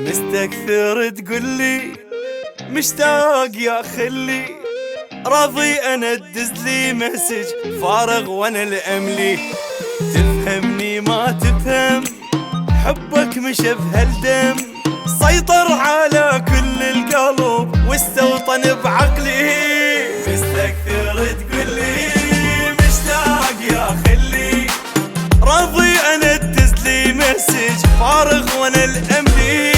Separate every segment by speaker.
Speaker 1: مستكثر تقولي مشتاق يا خلي، راضي انا تدزلي مسج فارغ وانا الاملي. تفهمني ما تفهم حبك مشى بهالدم، سيطر على كل القلب واستوطن بعقلي. مستكثر تقولي مشتاق يا خلي، راضي انا تدزلي مسج فارغ وانا الاملي.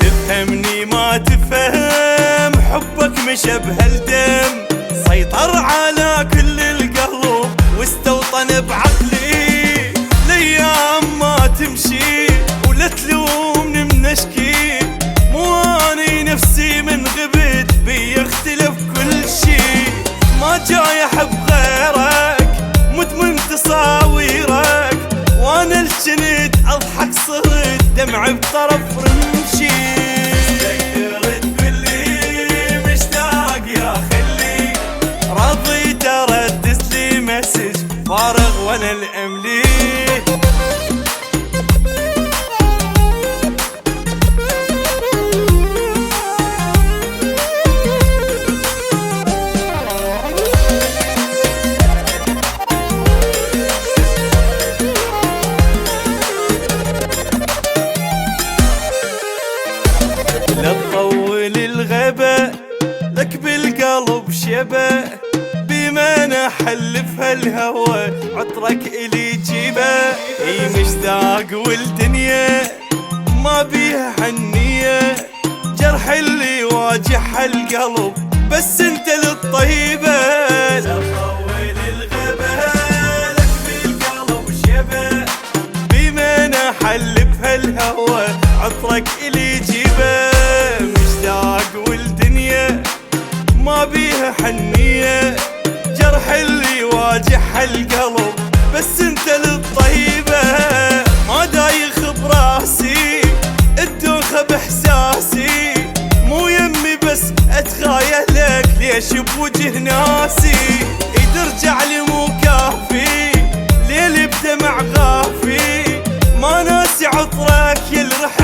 Speaker 1: تفهمني ما تفهم حبك مشى بهالدم، سيطر على كل القلب واستوطن بعقلي. الايام ما تمشي ولا تلومني من اشكي، مو اني نفسي من غبت بيختلف كل شي. ما جاي احب غيرك مدمن تصاويرك، وانا الجنت اضحك صرت دمع بطرف رمشي. مستكثر تقولي مشتاق يا خلي، راضي ترى تدزلي مسج فارغ وانا الاملي. لا تطول الغبا لك بالقلب شبا، بما انا حلف هالهوى عطرك الي جيبه. اي مشتاق والدنيا ما بيها حنيه، جرح اللي يواجه القلب بس انت للطيبه. لا تطول الغبا لك بالقلب شبا، بما انا حلف هالهوى عطرك الي جيبه. مشتاق والدنيا ما بيها حنيه، جرح اللي يواجه القلب بس انت للطيبه. ما دايخ براسي الدوخه باحساسي، مو يمي بس اتخايلك ليش بوجه ناسي. ترجع لي مو كافي ليلي بدمع غافي، ما ناسي عطرك يلرح